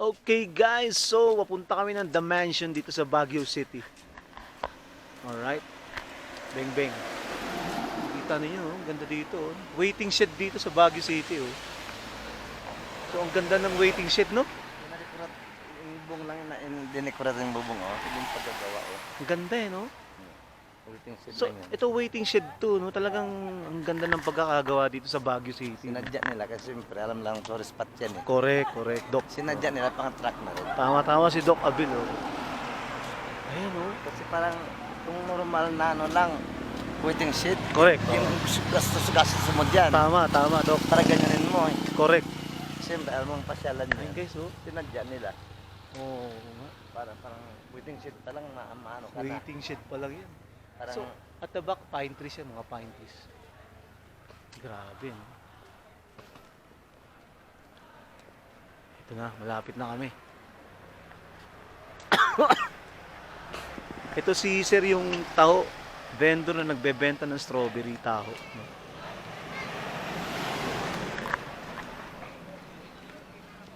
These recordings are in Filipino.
Okay guys, so papunta kami ng The Mansion dito sa Baguio City. Alright. Beng beng. Kita niyo, ang ganda dito. Waiting shed dito sa Baguio City. So ang ganda ng waiting shed, no? Dinekurat yung bubong lang na dinekurat yung bubong, oh. Yung paggagawa, oh. Ang ganda no? Waiting shed So lang yan. ito waiting shed to, no? Talagang ang ganda ng pagkakagawa dito sa Baguio City. Sinadya nila kasi siyempre alam lang tourist spot yan, eh. Correct, Doc. Sinadya nila pang truck na rin. Tama si Doc Abil, Ayan, Kasi parang kung normal na ano lang, waiting shed. Correct. Yung gastos mo dyan. Tama, Doc. Para ganyanin mo, eh. Correct. Siyempre alam mong pasyalan Ayun nyo. guys, Sinadya nila. Oo. Parang waiting shed pa lang maano ka na. Waiting shed pa lang yan. Parang So, at the back, pine trees yan, mga pine trees. Grabe, no? Ito na, malapit na kami. Ito si Sir yung taho, vendor na nagbebenta ng strawberry taho. No?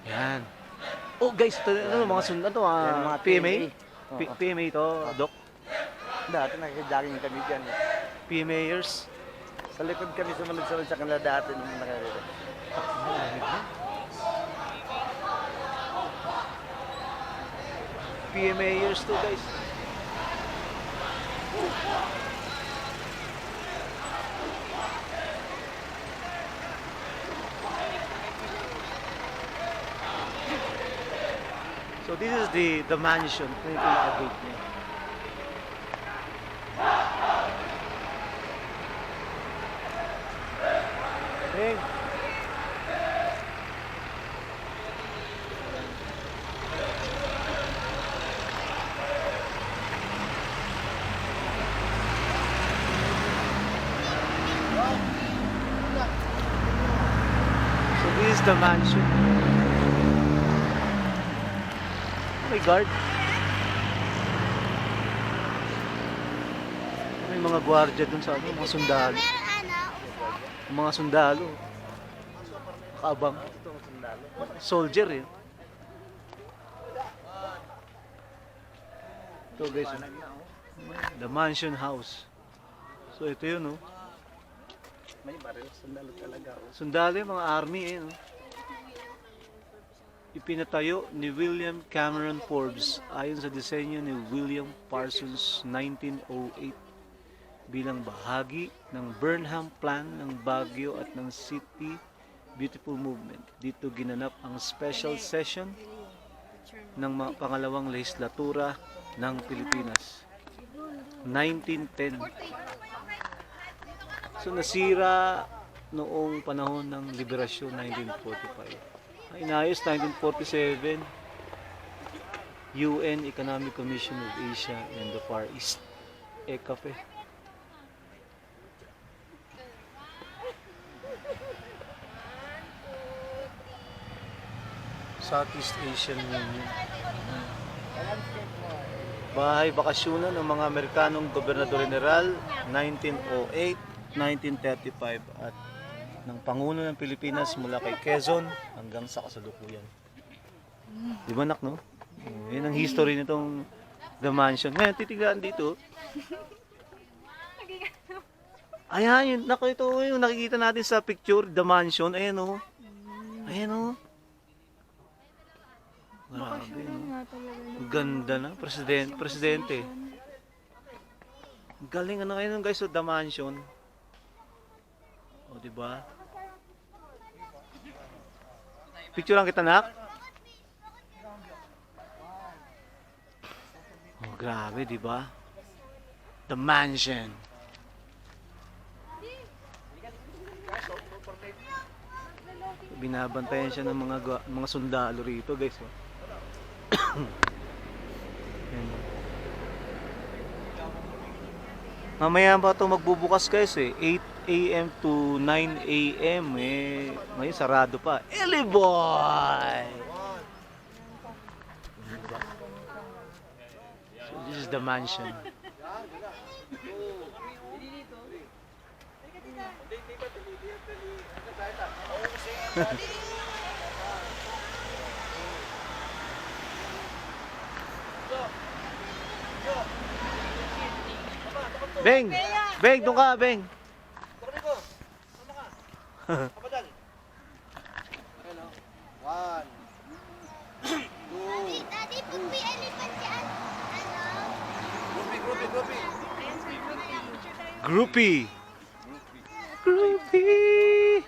Yan. Oh guys, ito, ano, mga sundan to, Yan, mga PMA? Oo. PMA to, Doc. dati nakikijaging kami dyan, eh. PMAers. Sa likod kami sumunod-sunod sa kanila dati nung nakalito. PMAers to guys. So this is the mansion. Ito yung pinaka-gate niya. Bing! So this is the mansion. May guard. May mga gwardiya dun sa ano, mga sundalo. Mga sundalo. Kaabang. Soldier eh. Ito guys, the mansion house. So ito yun, no? May baril, sandalo talaga. Sundalo yung mga army eh, no? Ipinatayo ni William Cameron Forbes ayon sa disenyo ni William Parsons 1908 bilang bahagi ng Burnham Plan ng Baguio at ng City Beautiful Movement. Dito ginanap ang special session ng pangalawang lehislatura ng Pilipinas. 1910. So nasira noong panahon ng Liberasyon 1945. Inayos 1947, UN Economic Commission of Asia and the Far East, ECAFE. Southeast Asian Union. Bahay bakasyonan ng mga Amerikanong Gobernador General 1908, 1935 at ng Pangulo ng Pilipinas mula kay Quezon hanggang sa kasalukuyan. Di ba nak, no? Yan ang history nitong The Mansion. Ngayon, titigaan dito. Ayan, yun, naku, ito yung nakikita natin sa picture, The Mansion. Ayan, oh. Ayan, oh. Grabe, no? Ganda na, presidente. Galing, ano kayo nun, guys, so The Mansion. O, diba? Picture lang kita, nak. Oh, grabe, diba? The Mansion. Binabantayan siya ng mga sundalo rito, guys. Oh. Yan. Mamaya pa ito magbubukas, guys, eh. 8 a.m. to 9 a.m. eh. Ngayon sarado pa. Eli boy! So this is the mansion. Beng! Beng, doon ka, Beng! One. Daddy, Daddy, put me elephant dyan. Groupie! Groupie!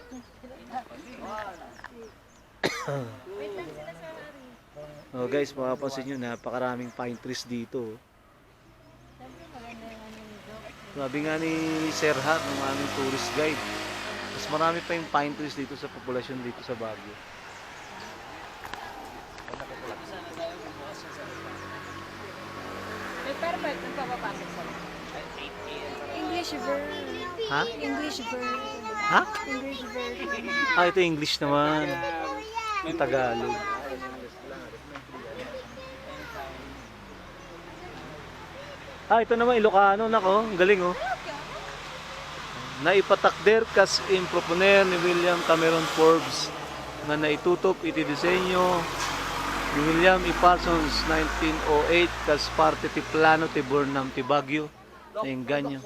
Oh guys, mapapansin nyo, napakaraming pine trees dito. Sabi nga ni Sir Hat, ng aming tourist guide, mas marami pa yung pine trees dito sa populasyon dito sa Baguio. May perfect ang papapasok sa English verb. Ha? English verb. Ha? English verb. Ah, ito English naman. Yung Tagalog. Ah, ito naman Ilocano. Nako, ang galing oh. Naipatakder kas improponer ni William Cameron Forbes nga naitutop iti disenyo ni William E. Parsons 1908 kas parte ti plano ti Burnham ti Baguio na inganyo.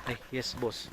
Ay, yes boss.